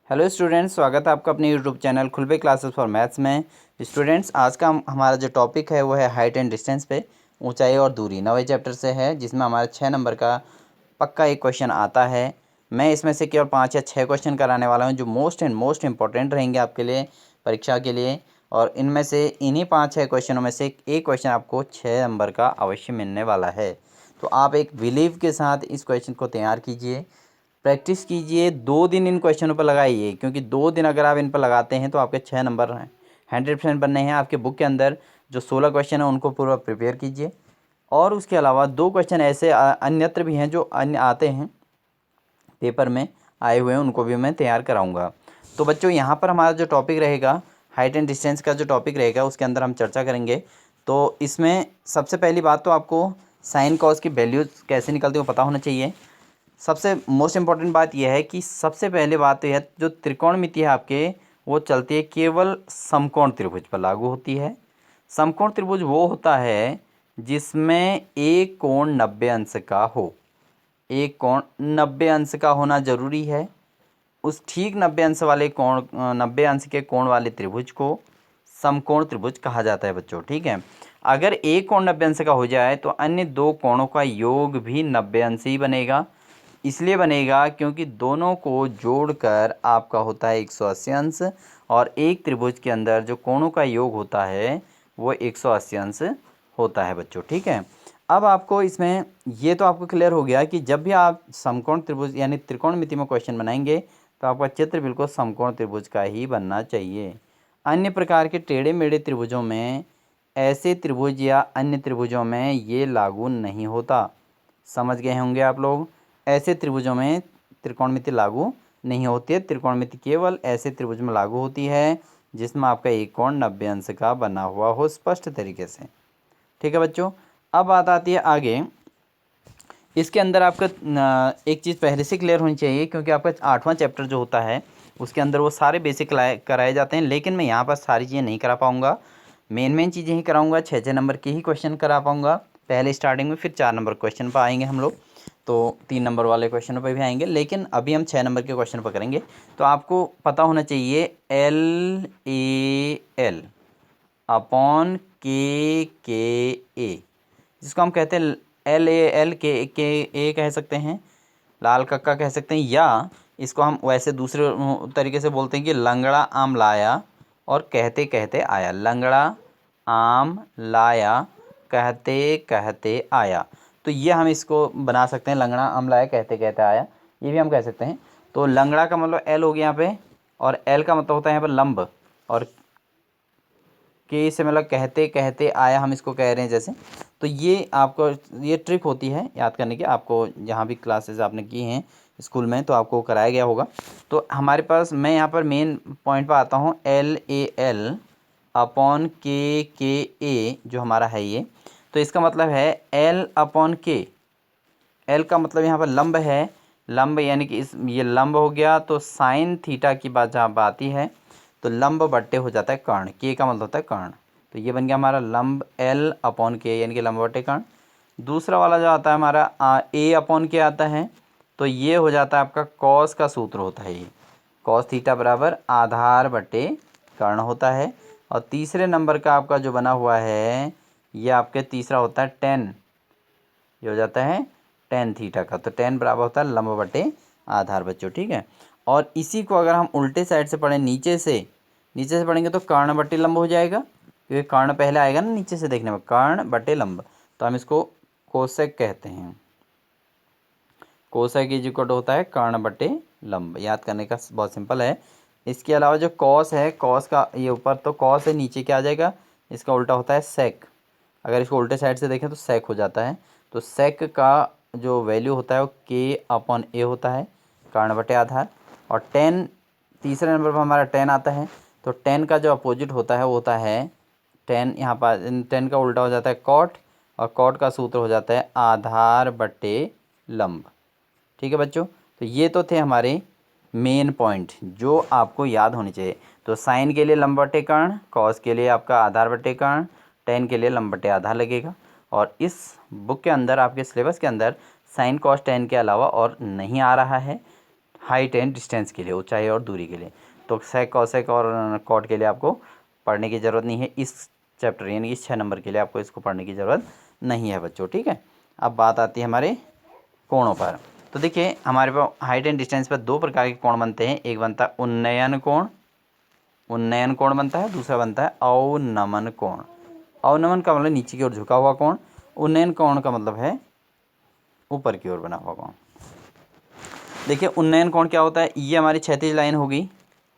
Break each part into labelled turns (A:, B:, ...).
A: Hello students, स्वागत है आपका अपने YouTube channel खुलबे classes for maths में। स्टूडेंट्स, आज का हमारा जो टॉपिक है वो है हाइट एंड डिस्टेंस पे, ऊंचाई और दूरी। 9वें चैप्टर से है, जिसमें हमारा 6 नंबर का पक्का एक क्वेश्चन आता है। मैं इसमें से केवल 5 या 6 क्वेश्चन कराने वाला हूँ जो मोस्ट इंपॉर्टेंट रहेंगे आपके लिए परीक्षा के लिए। और इनमें से इन्हीं 5-6 क्वेश्चनों में से एक क्वेश्चन आपको 6 नंबर का अवश्य मिलने वाला है। तो आप एक बिलीव के साथ इस क्वेश्चन को तैयार कीजिए, प्रैक्टिस कीजिए, 2 दिन इन क्वेश्चनों पर लगाइए, क्योंकि 2 दिन अगर आप इन पर लगाते हैं तो आपके 6 नंबर 100% बनने हैं। आपके बुक के अंदर जो 16 क्वेश्चन हैं उनको पूरा प्रिपेयर कीजिए, और उसके अलावा 2 क्वेश्चन ऐसे अन्यत्र भी हैं जो अन्य आते हैं पेपर में आए हुए हैं, उनको भी मैं तैयार कराऊंगा। तो बच्चों, यहाँ पर हमारा जो टॉपिक रहेगा, हाइट एंड डिस्टेंस का जो टॉपिक रहेगा, उसके अंदर हम चर्चा करेंगे। तो इसमें सबसे पहली बात तो आपको साइन कॉस की वैल्यूज़ कैसे निकलती है वो पता होना चाहिए। सबसे मोस्ट इम्पॉर्टेंट बात यह है कि सबसे पहले बात तो यह, जो त्रिकोणमिति है आपके, वो चलती है केवल समकोण त्रिभुज पर लागू होती है। समकोण त्रिभुज वो होता है जिसमें एक कोण 90 अंश का हो। एक कोण 90 अंश का होना जरूरी है। उस ठीक 90 अंश वाले कोण 90 अंश के कोण वाले त्रिभुज को समकोण त्रिभुज कहा जाता है बच्चों, ठीक है। अगर एक कोण 90 अंश का हो जाए तो अन्य 2 कोणों का योग भी 90 अंश ही बनेगा। इसलिए बनेगा क्योंकि दोनों को जोड़कर आपका होता है 180 अंश, और एक त्रिभुज के अंदर जो कोणों का योग होता है वो 180 अंश होता है बच्चों, ठीक है। अब आपको इसमें ये तो आपको क्लियर हो गया कि जब भी आप समकोण त्रिभुज यानी त्रिकोणमिति में क्वेश्चन बनाएंगे तो आपका चित्र बिल्कुल समकोण त्रिभुज का ही बनना चाहिए। अन्य प्रकार के टेढ़े मेढ़े त्रिभुजों में, ऐसे त्रिभुज या अन्य त्रिभुजों में ये लागू नहीं होता। समझ गए होंगे आप लोग। ऐसे त्रिभुजों में त्रिकोणमिति लागू नहीं होती है। त्रिकोणमिति केवल ऐसे त्रिभुज में लागू होती है जिसमें आपका एक कोण 90 अंश का बना हुआ हो स्पष्ट तरीके से, ठीक है बच्चों। अब बात आती है आगे। इसके अंदर आपका एक चीज़ पहले से क्लियर होनी चाहिए, क्योंकि आपका 8वां चैप्टर जो होता है उसके अंदर वो सारे बेसिक कराए जाते हैं, लेकिन मैं यहाँ पर सारी चीज़ें नहीं करा पाऊँगा। मेन चीज़ें ही कराऊँगा, 6 नंबर के ही क्वेश्चन करा पाऊँगा पहले स्टार्टिंग में, फिर 4 नंबर क्वेश्चन पर आएंगे हम लोग, तो 3 नंबर वाले क्वेश्चनों पर भी आएंगे, लेकिन अभी हम 6 नंबर के क्वेश्चन पर करेंगे। तो आपको पता होना चाहिए LAL अपॉन KKA, जिसको हम कहते हैं LAL के कह सकते हैं, लाल कक्का कह सकते हैं, या इसको हम वैसे दूसरे तरीके से बोलते हैं कि लंगड़ा आम लाया और कहते कहते आया। लंगड़ा आम लाया कहते कहते आया, तो ये हम इसको बना सकते हैं, लंगड़ा आम लाया कहते कहते आया, ये भी हम कह सकते हैं। तो लंगड़ा का मतलब L हो गया यहाँ पे, और L का मतलब होता है यहाँ पर लंब, और के से मतलब कहते कहते आया, हम इसको कह रहे हैं जैसे। तो ये आपको ये ट्रिक होती है याद करने की, आपको जहाँ भी क्लासेस आपने की हैं स्कूल में तो आपको कराया गया होगा। तो हमारे पास, मैं यहाँ पर मेन पॉइंट पर आता हूँ, LAL अपॉन KKA जो हमारा है ये, तो इसका मतलब है L अपॉन K। L का मतलब यहाँ पर लंब है, लंब यानी कि ये लंब हो गया, तो साइन थीटा की बात जहाँ पर आती है तो लंब बट्टे हो जाता है कर्ण, के का मतलब होता है कर्ण, तो ये बन गया हमारा लंब L अपॉन के यानी कि लंब बट्टे कर्ण। दूसरा वाला जो आता है हमारा A अपॉन के आता है, तो ये हो जाता है आपका कॉस का सूत्र होता है, ये कॉस थीटा बराबर आधार बट्टे कर्ण होता है। और तीसरे नंबर का आपका जो बना हुआ है ये आपके तीसरा होता है टेन, ये हो जाता है टेन थीटा का, तो टेन बराबर होता है लंब बटे आधार बच्चों, ठीक है। और इसी को अगर हम उल्टे साइड से पढ़ें, नीचे से पढ़ेंगे तो कर्ण बटे लंब हो जाएगा, क्योंकि कर्ण पहले आएगा ना नीचे से देखने में, कर्ण बटे लंब, तो हम इसको कोसेक कहते हैं। कोसेक इज इक्वल होता है कर्ण बटे लंब, याद करने का बहुत सिंपल है। इसके अलावा जो कॉस है, कॉस का ये ऊपर तो कॉस है, नीचे क्या आ जाएगा, इसका उल्टा होता है सेक। अगर इसको उल्टे साइड से देखें तो सेक हो जाता है। तो सेक का जो वैल्यू होता है वो K अपॉन A होता है, कर्ण बटे आधार। और टेन, तीसरे नंबर पर हमारा टेन आता है, तो टेन का जो अपोजिट होता है वो होता है टेन, यहाँ पर टेन का उल्टा हो जाता है कॉट, और कॉट का सूत्र हो जाता है आधार बटे लंब, ठीक है बच्चों। तो ये तो थे हमारे मेन पॉइंट जो आपको याद होने चाहिए। तो साइन के लिए लंब बटे कर्ण, कॉस के लिए आपका आधार बटे कर्ण, टेन के लिए लंब बटे आधार लगेगा। और इस बुक के अंदर, आपके सिलेबस के अंदर साइन कॉस टेन के अलावा और नहीं आ रहा है। हाइट एंड डिस्टेंस के लिए, ऊंचाई और दूरी के लिए। तो सेक कॉसेक और कॉट के लिए आपको पढ़ने की ज़रूरत नहीं है इस चैप्टर, यानी इस 6 नंबर के लिए आपको इसको पढ़ने की ज़रूरत नहीं है बच्चों, ठीक है। अब बात आती है हमारे कोणों पर। तो देखिए हमारे पास हाइट एंड डिस्टेंस पर दो प्रकार के कोण बनते हैं। एक बनता है उन्नयन कोण, उन्नयन कोण बनता है। दूसरा बनता है अवनमन कोण। अवनमन का मतलब नीचे की ओर झुका हुआ कोण, उन्नयन कोण का मतलब है ऊपर की ओर बना हुआ कोण। देखिए उन्नयन कोण क्या होता है, ये हमारी क्षैतिज लाइन होगी।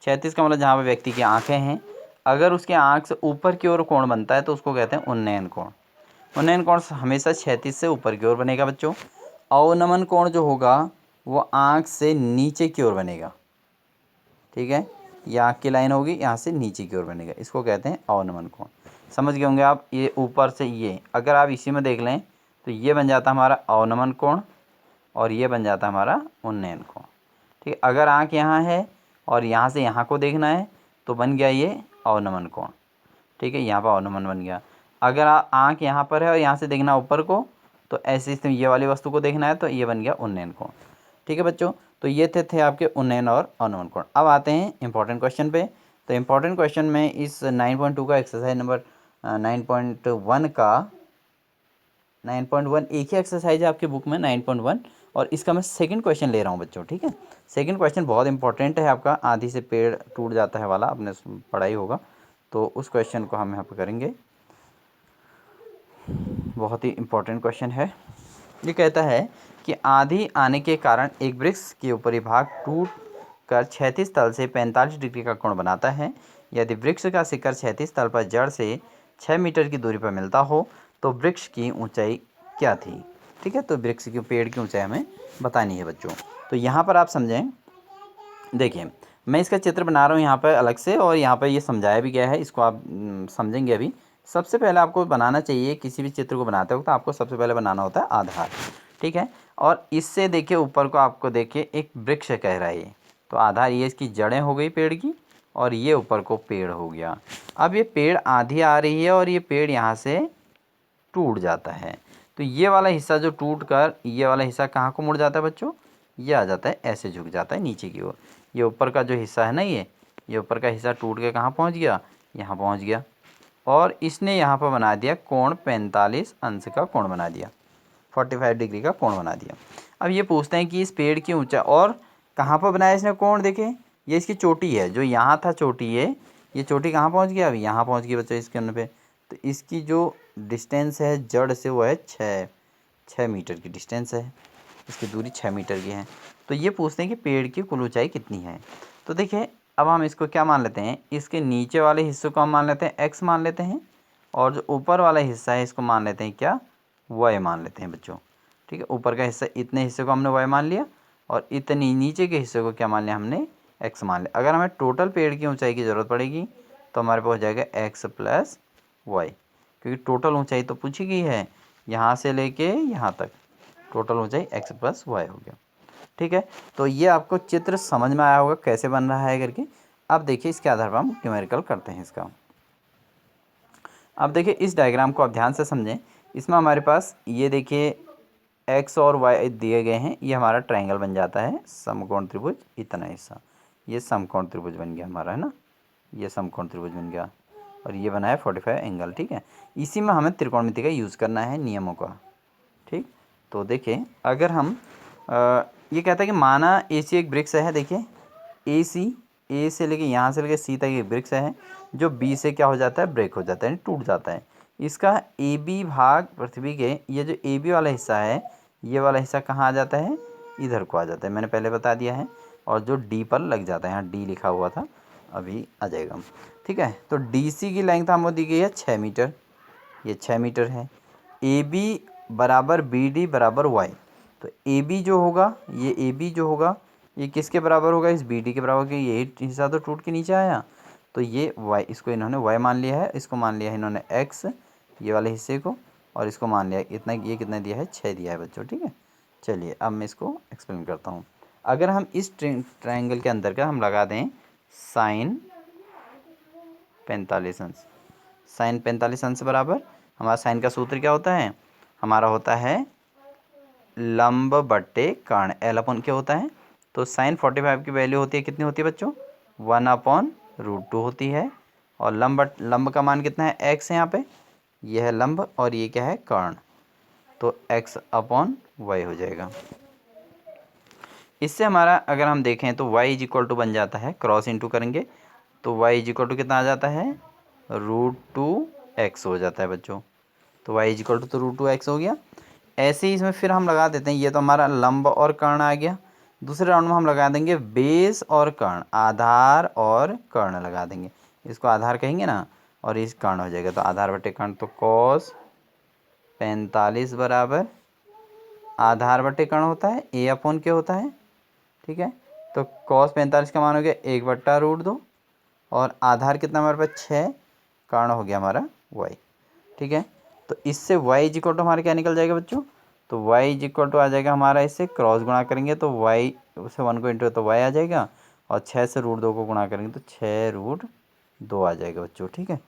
A: क्षैतिज का मतलब जहाँ पर व्यक्ति की आंखें हैं, अगर उसके आंख से ऊपर की ओर कोण बनता है तो उसको कहते हैं उन्नयन कोण। उन्नयन कोण हमेशा क्षैतिज से ऊपर की ओर बनेगा बच्चों। अवनमन कोण जो होगा वो आंख से नीचे की ओर बनेगा, ठीक है। ये आंख की लाइन होगी, यहाँ से नीचे की ओर बनेगा, इसको कहते हैं अवनमन कोण। समझ गए होंगे आप। ये ऊपर से ये अगर आप इसी में देख लें तो ये बन जाता है हमारा अवनमन कोण और ये बन जाता है हमारा उन्नयन कोण, ठीक है। अगर आंख यहाँ है और यहाँ से यहाँ को देखना है तो बन गया ये अवनमन कोण, ठीक है। यहाँ पर अवनमन बन गया। अगर आंख यहाँ पर है और यहाँ से देखना ऊपर को तो ऐसी स्थिति में ये वाली वस्तु को देखना है तो ये बन गया उन्नयन कोण, ठीक है बच्चों। तो ये थे आपके उन्नयन और अवनमन कोण। अब आते हैं इंपॉर्टेंट क्वेश्चन पे। तो इंपॉर्टेंट क्वेश्चन में इस 9.2 का एक्सरसाइज नंबर 9.1 का 9.1 एक ही एक्सरसाइज है आपकी बुक में 9.1, और इसका मैं सेकंड क्वेश्चन ले रहा हूँ बच्चों, ठीक है। सेकंड क्वेश्चन बहुत इंपॉर्टेंट है आपका, आधी से पेड़ टूट जाता है वाला, आपने पढ़ा ही होगा। तो उस क्वेश्चन को हम यहाँ पर करेंगे, बहुत ही इम्पोर्टेंट क्वेश्चन है। ये कहता है कि आंधी आने के कारण एक वृक्ष के ऊपरी भाग टूट कर क्षैतिज तल से 45 डिग्री का कोण बनाता है। यदि वृक्ष का शिखर क्षैतिज तल पर जड़ से 6 मीटर की दूरी पर मिलता हो तो वृक्ष की ऊंचाई क्या थी, ठीक है। तो वृक्ष की पेड़ की ऊंचाई हमें बतानी है बच्चों। तो यहाँ पर आप समझें, देखिए मैं इसका चित्र बना रहा हूँ यहाँ पर अलग से, और यहाँ पर ये समझाया भी गया है, इसको आप समझेंगे अभी। सबसे पहले आपको बनाना चाहिए, किसी भी चित्र को बनाते वक्त आपको सबसे पहले बनाना होता है आधार, ठीक है। और इससे देखिए ऊपर को आपको देखिए एक वृक्ष कह रहा है ये, तो आधार ये इसकी जड़ें हो गई पेड़ की, और ये ऊपर को पेड़ हो गया। अब ये पेड़ आंधी आ रही है और ये पेड़ यहाँ से टूट जाता है, तो ये वाला हिस्सा जो टूट कर ये वाला हिस्सा कहाँ को मुड़ जाता है बच्चों, ये आ जाता है, ऐसे झुक जाता है नीचे की ओर। ये ऊपर का जो हिस्सा है ना, ये ऊपर का हिस्सा टूट के कहाँ पहुँच गया, यहाँ पहुँच गया, और इसने यहाँ पर बना दिया कोण 45 अंश का कोण बना दिया, 45 डिग्री का कोण बना दिया। अब ये पूछते हैं कि इस पेड़ की ऊंचाई, और कहाँ पर बनाया इसने कोण, देखें ये इसकी चोटी है, जो यहाँ था चोटी, ये चोटी कहाँ पहुँच गया, अभी यहाँ पहुँच गई बच्चों इसके अंदर पे। तो इसकी जो डिस्टेंस है जड़ से वो है 6 मीटर की डिस्टेंस है, इसकी दूरी 6 मीटर की है। तो ये पूछते हैं कि पेड़ की कुल ऊंचाई कितनी है। तो देखिए अब हम इसको क्या मान लेते हैं, इसके नीचे वाले हिस्से को हम मान लेते हैं x मान लेते हैं, और जो ऊपर वाला हिस्सा है इसको मान लेते हैं क्या, y मान लेते हैं बच्चों, ठीक है। ऊपर का हिस्सा, इतने हिस्से को हमने y मान लिया, और इतनी नीचे के हिस्से को क्या मान लिया हमने, x मान लिया। अगर हमें टोटल पेड़ की ऊंचाई की ज़रूरत पड़ेगी तो हमारे पास हो जाएगा x प्लस y, क्योंकि टोटल ऊंचाई तो पूछी गई है यहाँ से लेके यहाँ तक, टोटल ऊंचाई x प्लस y हो गया, ठीक है। तो ये आपको चित्र समझ में आया होगा कैसे बन रहा है करके। अब देखिए इसके आधार पर हम न्यूमेरिकल करते हैं इसका। अब देखिए इस डायग्राम को आप ध्यान से समझें। इसमें हमारे पास ये देखिए x और y दिए गए हैं, ये हमारा ट्रायंगल बन जाता है, समकोण त्रिभुज, इतना हिस्सा ये समकोण त्रिभुज बन गया हमारा, है ना, ये समकोण त्रिभुज बन गया, और ये बना है 45 एंगल, ठीक है। इसी में हमें त्रिकोणमिति का यूज़ करना है नियमों का, ठीक। तो देखिए अगर हम ये कहता है कि माना AC एक वृक्ष है, देखिए AC A से लेके यहाँ से लेके C तक एक वृक्ष है, जो B से क्या हो जाता है, ब्रेक हो जाता है, टूट जाता है। इसका AB भाग पृथ्वी के, ये जो AB वाला हिस्सा है, ये वाला हिस्सा कहाँ आ जाता है, इधर को आ जाता है, मैंने पहले बता दिया है, और जो D पर लग जाता है, यहाँ D लिखा हुआ था, अभी आ जाएगा, ठीक है। तो DC की लेंथ हमको दी गई है 6 मीटर, ये 6 मीटर है। AB बराबर BD बराबर Y, तो AB जो होगा, ये AB जो होगा ये किसके बराबर होगा, इस BD के बराबर, कि यही हिस्सा तो टूट के नीचे आया, तो ये Y, इसको इन्होंने Y मान लिया है, इसको मान लिया है इन्होंने X, ये वाले हिस्से को, और इसको मान लिया इतना, ये कितना दिया है, 6 दिया है बच्चों, ठीक है। चलिए अब मैं इसको एक्सप्लेन करता हूँ। अगर हम इस ट्रायंगल के अंदर का हम लगा दें साइन 45 अंश, साइन 45 अंश बराबर, हमारा साइन का सूत्र क्या होता है, हमारा होता है लंब बट्टे कर्ण, L अपन क्या होता है, तो साइन 45 की वैल्यू होती है, कितनी होती है बच्चों, 1/√2 होती है। और लंब का मान कितना है, x है यहाँ पे, यह है लंब और ये क्या है, कर्ण, तो x/y हो जाएगा। इससे हमारा अगर हम देखें तो y इज इक्वल टू बन जाता है, क्रॉस इंटू करेंगे तो y इज इक्वल टू कितना आ जाता है, √2x हो जाता है बच्चों। तो y इज इक्वल टू तो √2x हो गया। ऐसे ही इसमें फिर हम लगा देते हैं, ये तो हमारा लंब और कर्ण आ गया। दूसरे राउंड में हम लगा देंगे बेस और कर्ण, आधार और कर्ण लगा देंगे, इसको आधार कहेंगे ना, और इस कर्ण हो जाएगा। तो आधार बटे कर्ण, तो cos 45 बराबर आधार बटे कर्ण होता है, a/k होता है, ठीक है। तो cos 45 का मान हो गया 1/√2 और आधार कितना हमारे पास 6, कर्ण हो गया हमारा y, ठीक है। तो इससे y इज इक्वल टू हमारा क्या निकल जाएगा बच्चों, तो y इज इक्वल टू आ जाएगा हमारा, इससे क्रॉस गुणा करेंगे तो y से 1 को इंटू तो y आ जाएगा, और 6 से √2 को गुणा करेंगे तो 6√2 आ जाएगा बच्चों, ठीक है।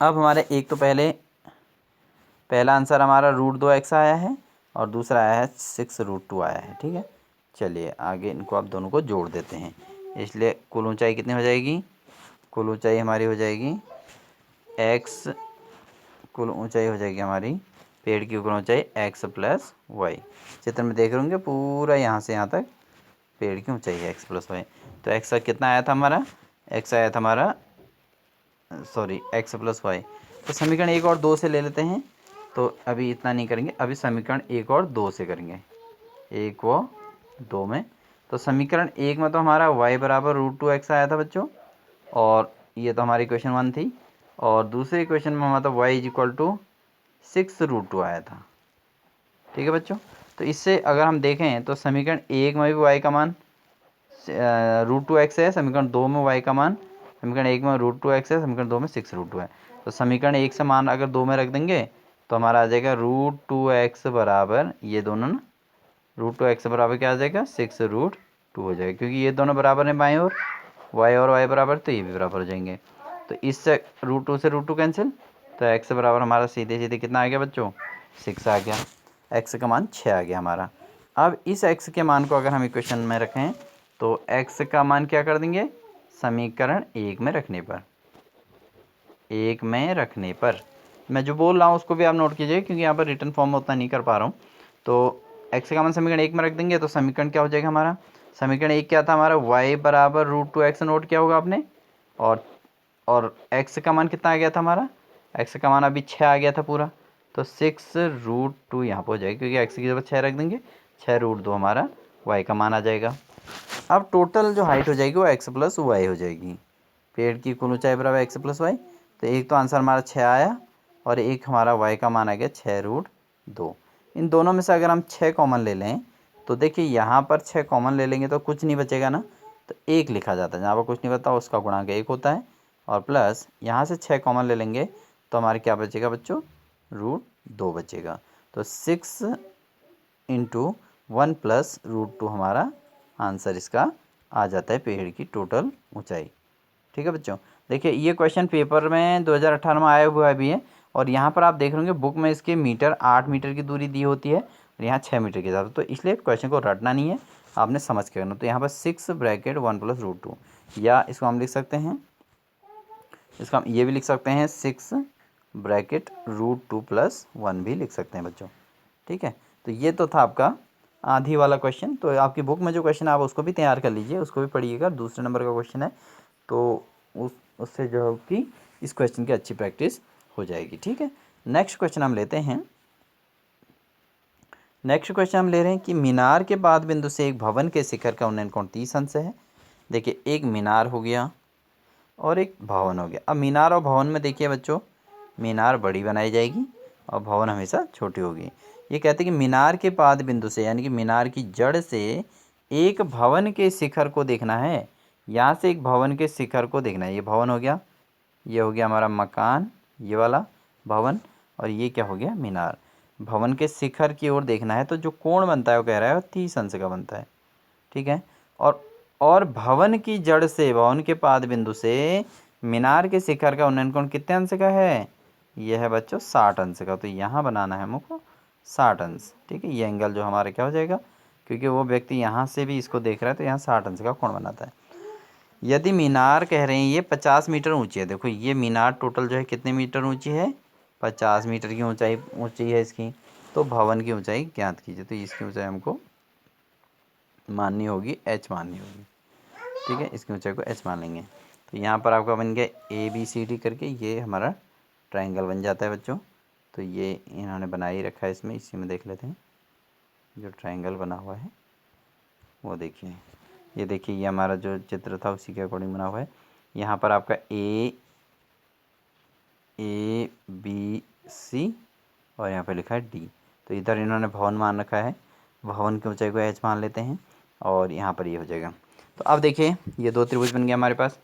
A: अब हमारे एक तो पहला आंसर हमारा √2x आया है और दूसरा आया है 6√2 आया है, ठीक है। चलिए आगे इनको आप दोनों को जोड़ देते हैं, इसलिए कुल ऊंचाई कितनी हो जाएगी, कुल ऊंचाई हमारी हो जाएगी x, कुल ऊंचाई हो जाएगी हमारी पेड़ की कुल ऊंचाई x + y। चित्र में देख रहे होंगे पूरा यहाँ से यहाँ तक पेड़ की ऊंचाई है x + y। तो x का कितना आया था हमारा, x आया था हमारा, सॉरी x + y। तो समीकरण 1 और 2 से ले लेते हैं, तो अभी इतना नहीं करेंगे, अभी समीकरण 1 और 2 से करेंगे, 1 व 2 में। तो समीकरण 1 में तो हमारा y बराबर √2x आया था बच्चों, और ये तो हमारी इक्वेशन 1 थी। और दूसरे इक्वेशन में हमारा y इज इक्वल टू 6√2 आया था, ठीक है बच्चों। तो इससे अगर हम देखें तो समीकरण 1 में भी y का मान √2x है, समीकरण 2 में y का मान, समीकरण 1 में √2x है, समीकरण 2 में 6√2 है। तो समीकरण 1 से मान अगर 2 में रख देंगे तो हमारा आ जाएगा √2x बराबर, ये दोनों ना, √2x बराबर क्या आ जाएगा, 6√2 हो जाएगा, क्योंकि ये दोनों बराबर हैं बाएं और y बराबर, तो ये भी बराबर हो जाएंगे। तो इससे √2 से √2 कैंसिल, तो x बराबर हमारा सीधे सीधे कितना आ गया बच्चों, 6 आ गया, x का मान 6 आ गया हमारा। अब इस x के मान को अगर हम इक्वेशन में रखें तो x का मान क्या कर देंगे, समीकरण 1 में रखने पर, 1 में रखने पर, मैं जो बोल रहा हूँ उसको भी आप नोट कीजिए, क्योंकि यहाँ पर रिटर्न फॉर्म में उतना नहीं कर पा रहा हूँ। तो x का मान समीकरण 1 में रख देंगे तो समीकरण क्या हो जाएगा हमारा, समीकरण 1 क्या था हमारा, y बराबर √2x नोट किया होगा आपने, और x का मान कितना आ गया था हमारा, x का मान अभी 6 आ गया था पूरा, तो 6√2 यहाँ पर हो जाएगा, क्योंकि x की जगह 6 रख देंगे, 6√2 हमारा y का मान आ जाएगा। अब टोटल जो हाइट हो जाएगी वो x + y हो जाएगी, पेड़ की कुल ऊंचाई बराबर x + y। तो एक तो आंसर हमारा 6 आया और एक हमारा y का मान आ गया 6√2। इन दोनों में से अगर हम 6 कॉमन ले लें तो देखिए यहाँ पर 6 कॉमन ले लेंगे तो कुछ नहीं बचेगा ना, तो 1 लिखा जाता है, जहाँ पर कुछ नहीं बचता उसका गुणांक 1 होता है, और प्लस यहाँ से 6 कॉमन ले लेंगे तो हमारे क्या बचेगा बच्चों, √2 बचेगा। तो 6 × 1 + √2 हमारा आंसर इसका आ जाता है, पेड़ की टोटल ऊंचाई, ठीक है बच्चों। देखिए ये क्वेश्चन पेपर में 2018 में आया हुआ भी है, और यहाँ पर आप देख रहे होंगे बुक में इसके मीटर 8 मीटर की दूरी दी होती है और यहाँ 6 मीटर के हिसाब से, तो इसलिए क्वेश्चन को रटना नहीं है, आपने समझ के करना। तो यहाँ पर 6 ब्रैकेट 1 + √2, या इसको हम लिख सकते हैं, इसको हम ये भी लिख सकते हैं 6 ब्रैकेट √2 + 1 भी लिख सकते हैं बच्चों, ठीक है। तो ये तो था आपका आधी वाला क्वेश्चन। तो आपकी बुक में जो क्वेश्चन आप उसको भी तैयार कर लीजिए, उसको भी पढ़िएगा, दूसरे नंबर का क्वेश्चन है, तो उससे जो है कि इस क्वेश्चन की अच्छी प्रैक्टिस हो जाएगी, ठीक है। नेक्स्ट क्वेश्चन हम लेते हैं, नेक्स्ट क्वेश्चन हम ले रहे हैं कि मीनार के बाद बिंदु से एक भवन के शिखर का उन्नयन कोण 30 अंश है। देखिए एक मीनार हो गया और एक भवन हो गया। अब मीनार और भवन में देखिए बच्चों, मीनार बड़ी बनाई जाएगी और भवन हमेशा छोटी होगी। ये कहते हैं कि मीनार के पाद बिंदु से, यानी कि मीनार की जड़ से एक भवन के शिखर को देखना है, यहाँ से एक भवन के शिखर को देखना है। ये भवन हो गया, ये हो गया हमारा मकान, ये वाला भवन, और ये क्या हो गया, मीनार। भवन के शिखर की ओर देखना है, तो जो कोण बनता है वो कह रहा है वो 30 अंश का बनता है, ठीक है। और भवन की जड़ से, भवन के पाद बिंदु से मीनार के शिखर का उन्नयन कोण कितने अंश का है, यह है बच्चों 60 अंश का। तो यहाँ बनाना है हमको 60 अंश, ठीक है। ये एंगल जो हमारा क्या हो जाएगा, क्योंकि वो व्यक्ति यहाँ से भी इसको देख रहा है तो यहाँ 60 अंश का कोण बनाता है। यदि मीनार कह रहे हैं ये 50 मीटर ऊंची है, देखो ये मीनार टोटल जो है कितने मीटर ऊंची है, 50 मीटर की ऊंचाई है इसकी। तो भवन की ऊंचाई ज्ञात कीजिए, तो इसकी ऊंचाई हमको माननी होगी, h माननी होगी। ठीक है, इसकी ऊंचाई को h मान लेंगे। तो यहाँ पर आपका बन गया ABCD करके, ये हमारा ट्रायंगल बन जाता है बच्चों। तो ये इन्होंने बना ही रखा है, इसमें इसी में देख लेते हैं जो ट्रायंगल बना हुआ है वो देखिए। ये देखिए, ये हमारा जो चित्र था उसी के अकॉर्डिंग बना हुआ है। यहाँ पर आपका ABC और यहाँ पे लिखा है D। तो इधर इन्होंने भवन मान रखा है, भवन की ऊंचाई को h मान लेते हैं और यहाँ पर ये हो जाएगा। तो अब देखिए, ये दो त्रिभुज बन गया हमारे पास।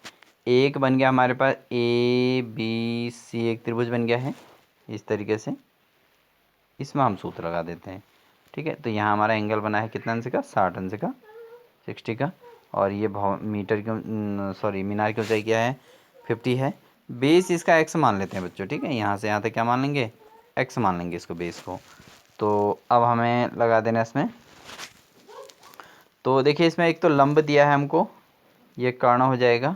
A: एक बन गया हमारे पास ABC, एक त्रिभुज बन गया है इस तरीके से। इसमें हम सूत्र लगा देते हैं। ठीक है, तो यहाँ हमारा एंगल बना है कितना अंश का, 60 अंश का, 60 का। और ये मीटर की सॉरी मीनार की ऊंचाई क्या है, 50 है। बेस इसका x मान लेते हैं बच्चों। ठीक है, यहाँ से यहाँ तक क्या मान लेंगे, x मान लेंगे इसको, बेस को। तो अब हमें लगा देना इसमें। तो देखिए, इसमें एक तो लंब दिया है हमको, ये कर्ण हो जाएगा।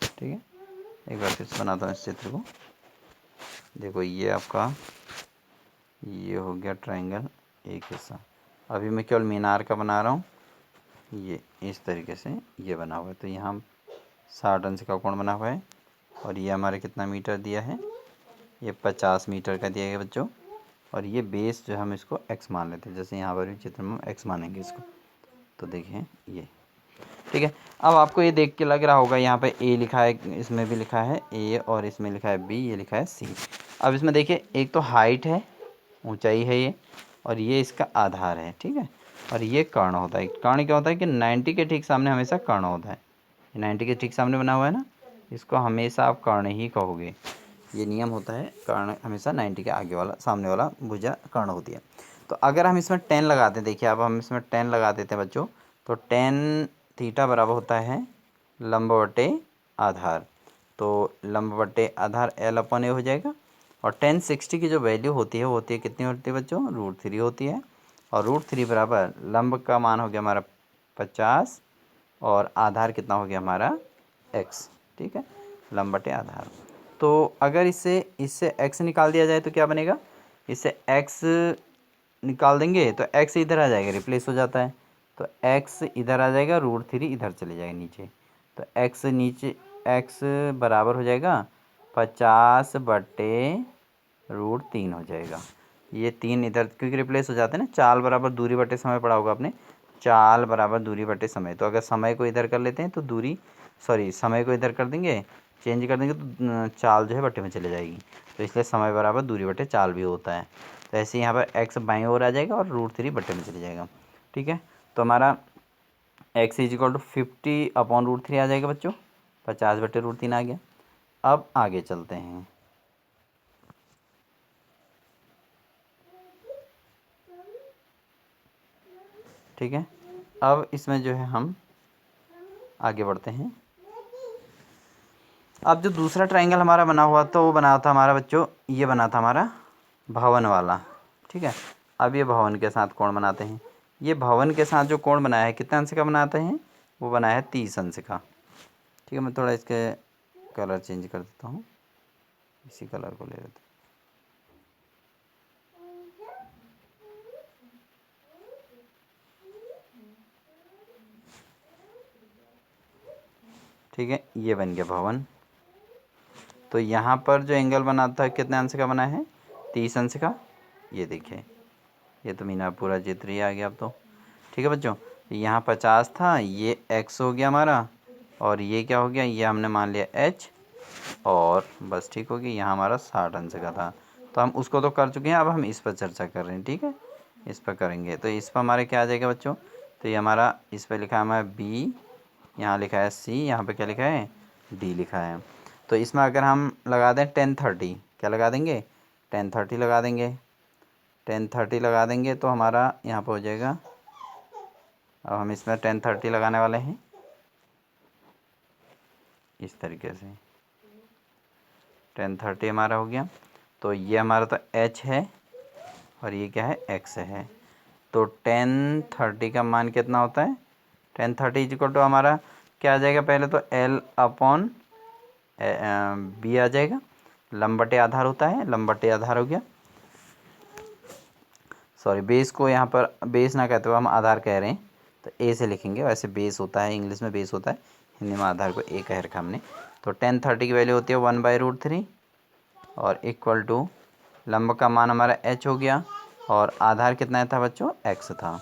A: ठीक है, एक बार फिर से बनाता हूँ इस चित्र को। देखो, ये आपका ये हो गया ट्रायंगल एक हिस्सा। अभी मैं केवल मीनार का बना रहा हूँ। ये इस तरीके से ये बना हुआ है। तो यहाँ 60 अंश का कोण बना हुआ है और ये हमारे कितना मीटर दिया है, ये 50 मीटर का दिया गया बच्चों। और ये बेस जो हम इसको x मान लेते हैं, जैसे यहाँ पर भी चित्र में x मानेंगे इसको। तो देखिए ये, ठीक है। अब आपको ये देख के लग रहा होगा यहाँ पे a लिखा है, इसमें भी लिखा है a और इसमें लिखा है b, ये लिखा है c। अब इसमें देखिए, एक तो हाइट है, ऊंचाई है ये, और ये इसका आधार है। ठीक है, और ये कर्ण होता है। कर्ण क्या होता है कि 90 के ठीक सामने हमेशा कर्ण होता है। 90 के ठीक सामने बना हुआ है ना, इसको हमेशा आप कर्ण ही कहोगे। ये नियम होता है, कर्ण हमेशा 90 के आगे वाला, सामने वाला भुजा कर्ण होती है। तो अगर हम इसमें 10 लगाते हैं, देखिए अब हम इसमें 10 लगा देते हैं बच्चों। तो 10 थीटा बराबर होता है लंब बटे आधार। तो लंब बटे आधार L/A हो जाएगा। और 1060 की जो वैल्यू होती है वो होती है कितनी होती है बच्चों, √3 होती है। और √3 बराबर लंब का मान हो गया हमारा 50 और आधार कितना हो गया हमारा x। ठीक है, लंब बटे आधार। तो अगर इससे x निकाल दिया जाए तो क्या बनेगा, इससे x निकाल देंगे तो x इधर आ जाएगा, रिप्लेस हो जाता है। तो x इधर आ जाएगा, √3 इधर चले जाएगा नीचे। तो x नीचे, x बराबर हो जाएगा 50 बटे √3 हो जाएगा। ये 3 इधर क्योंकि रिप्लेस हो जाते हैं ना। चाल बराबर दूरी बटे समय पढ़ा होगा आपने, चाल बराबर दूरी बटे समय। तो अगर समय को इधर कर लेते हैं तो दूरी, सॉरी समय को इधर कर देंगे, चेंज कर देंगे तो चाल जो है बटे में चले जाएगी। तो इसलिए समय बराबर दूरी बटे चाल भी होता है। तो ऐसे ही यहाँ पर x बाईं ओर आ जाएगा और √3 बटे में चले जाएगा। ठीक है, तो हमारा x = 50/√3 आ जाएगा बच्चों, 50 बटे √3 आ गया। अब आगे चलते हैं। ठीक है, अब इसमें जो है हम आगे बढ़ते हैं। अब जो दूसरा ट्रायंगल हमारा बना हुआ तो वो बना था हमारा बच्चों, ये बना था हमारा भवन वाला। ठीक है, अब ये भवन के साथ कोण बनाते हैं। ये भवन के साथ जो कोण बनाया है कितने अंश का बनाते हैं, वो बनाया है 30 अंश का। ठीक है, मैं थोड़ा इसके कलर चेंज कर देता हूँ, इसी कलर को ले लेते हैं। ठीक है, ये बन गया भवन। तो यहाँ पर जो एंगल बना था कितने अंश का बना है, 30 अंश का। ये देखिए, ये तो मीना पूरा चित्र ही आ गया अब तो। ठीक है बच्चों, यहाँ 50 था, ये x हो गया हमारा, और ये क्या हो गया, ये हमने मान लिया h, और बस ठीक हो गया। यहाँ हमारा 60 अंश का था, तो हम उसको तो कर चुके हैं। अब हम इस पर चर्चा कर रहे हैं। ठीक है, इस पर करेंगे। तो इस पर हमारे क्या आ जाएगा बच्चों, तो ये हमारा इस पर लिखा है हमारा b, यहाँ लिखा है c, यहाँ पे क्या लिखा है d लिखा है। तो इसमें अगर हम लगा दें 1030, क्या लगा देंगे 1030 लगा देंगे, 1030 लगा देंगे तो हमारा यहाँ पर हो जाएगा। अब हम इसमें 1030 लगाने वाले हैं इस तरीके से। 1030 हमारा हो गया। तो ये हमारा तो h है और ये क्या है x है। तो 1030 का मान कितना होता है, 1030 इक्वल टू हमारा क्या आ जाएगा, पहले तो L अपॉन बी आ जाएगा, लंब बटे आधार होता है, लंब बटे आधार हो गया, सॉरी बेस को यहाँ पर बेस ना कहते हुए हम आधार कह रहे हैं तो ए से लिखेंगे, वैसे बेस होता है, इंग्लिश में बेस होता है, हिंदी में आधार को ए कह रखा हमने। तो 1030 की वैल्यू होती है 1/√3 और इक्वल टू लंब का मान हमारा h हो गया और आधार कितना था बच्चों, x था।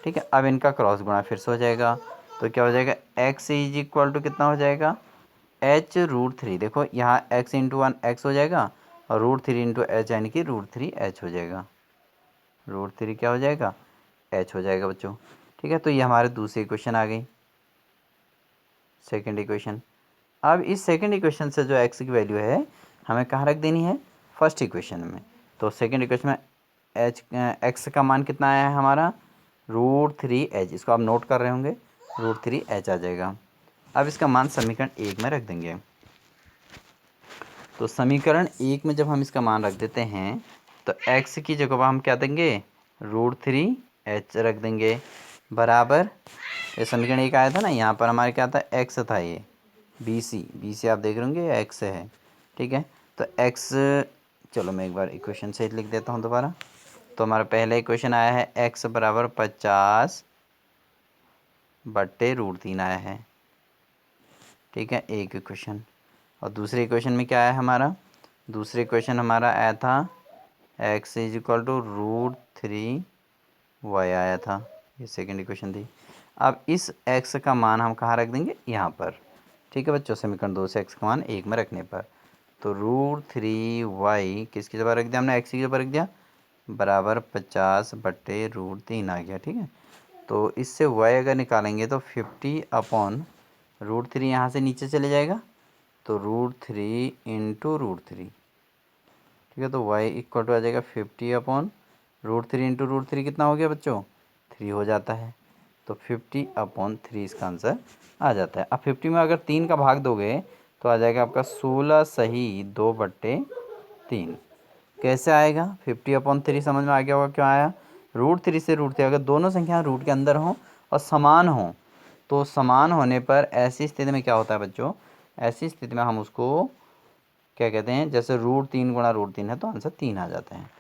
A: ठीक है, अब इनका क्रॉस गुणा फिर से हो जाएगा, तो क्या हो जाएगा, x इज इक्वल टू कितना हो जाएगा, h√3। देखो यहाँ x इंटू 1 x हो जाएगा और √3 इंटू एच यानी कि √3h हो जाएगा, √3 क्या हो जाएगा, h हो जाएगा बच्चों। ठीक है, तो ये हमारे दूसरी इक्वेशन आ गई, सेकंड इक्वेशन। अब इस सेकंड इक्वेशन से जो x की वैल्यू है हमें कहाँ रख देनी है, फर्स्ट इक्वेशन में। तो सेकंड इक्वेशन में x का मान कितना आया है हमारा, √3h, इसको आप नोट कर रहे होंगे, √3h आ जाएगा। अब इसका मान समीकरण 1 में रख देंगे। तो समीकरण 1 में जब हम इसका मान रख देते हैं तो x की जगह पर हम क्या देंगे, √3h रख देंगे, बराबर ये समीकरण 1 आया था ना, यहाँ पर हमारे क्या था, x था, ये BC आप देख रहे होंगे ये x है। ठीक है, तो x, चलो मैं एक बार इक्वेशन से लिख देता हूँ दोबारा। तो हमारा पहला इक्वेशन आया है x बराबर 50/√3 आया है। ठीक है, एक इक्वेशन। और दूसरे इक्वेशन में क्या आया हमारा, दूसरे इक्वेशन हमारा आया था x is equal to √3y आया था, ये सेकंड इक्वेशन थी। अब इस x का मान हम कहाँ रख देंगे, यहाँ पर। ठीक है बच्चों, समीकरण 2 से x का मान 1 में रखने पर तो √3y किसकी जगह रख दिया हमने, x की जगह रख दिया, बराबर 50/√3 आ गया। ठीक है, तो इससे y अगर निकालेंगे तो 50/√3 यहाँ से नीचे चले जाएगा, तो √3 इंटू √3। ठीक है, तो y इक्वल टू आ जाएगा 50/√3 इंटू √3 कितना हो गया बच्चों, 3 हो जाता है। तो 50/3 इसका आंसर आ जाता है। अब 50 में अगर 3 का भाग दोगे तो आ जाएगा आपका 16 सही 2/3। कैसे आएगा, 50/3 समझ में आ गया होगा क्यों आया, √3 से √3 अगर दोनों संख्या रूट के अंदर हों और समान हों तो समान होने पर ऐसी स्थिति में क्या होता है बच्चों, ऐसी स्थिति में हम उसको क्या कहते हैं, जैसे √3 गुणा √3 है तो आंसर 3 आ जाते हैं।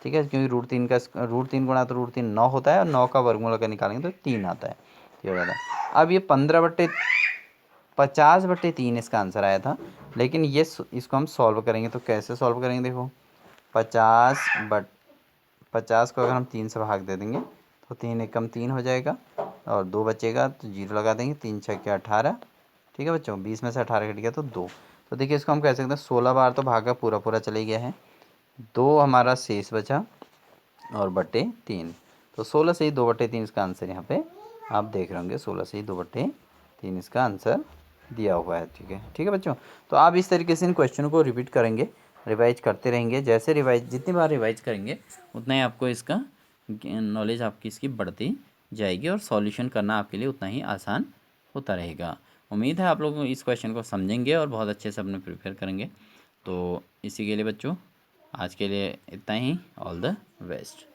A: ठीक है, क्योंकि √3 गुणा तो √3 9 होता है और 9 का वर्गमूल अगर निकालेंगे तो 3 आता है, ये हो जाता है। अब ये 50/3 इसका आंसर आया था, लेकिन ये इसको हम सॉल्व करेंगे तो कैसे सॉल्व करेंगे, देखो 50 को अगर हम 3 से भाग दे देंगे तो 3 एकम 3 हो जाएगा और 2 बचेगा तो 0 लगा देंगे, 3 6 के 18। ठीक है बच्चों, 20 में से 18 कट गया तो 2। तो देखिए इसको हम कह सकते हैं 16 बार तो भागा पूरा पूरा चले गया है, 2 हमारा शेष बचा और बटे 3, तो 16 से ही 2/3 इसका आंसर यहाँ पे आप देख रहे होंगे, 16 से ही 2/3 इसका आंसर दिया हुआ है। ठीक है बच्चों, तो आप इस तरीके से इन क्वेश्चन को रिपीट करेंगे, रिवाइज करते रहेंगे, जैसे रिवाइज जितनी बार रिवाइज करेंगे उतना ही आपको इसका नॉलेज आपकी इसकी बढ़ती जाएगी और सॉल्यूशन करना आपके लिए उतना ही आसान होता रहेगा। उम्मीद है आप लोग इस क्वेश्चन को समझेंगे और बहुत अच्छे से अपने प्रिपेयर करेंगे। तो इसी के लिए बच्चों आज के लिए इतना ही, ऑल द बेस्ट।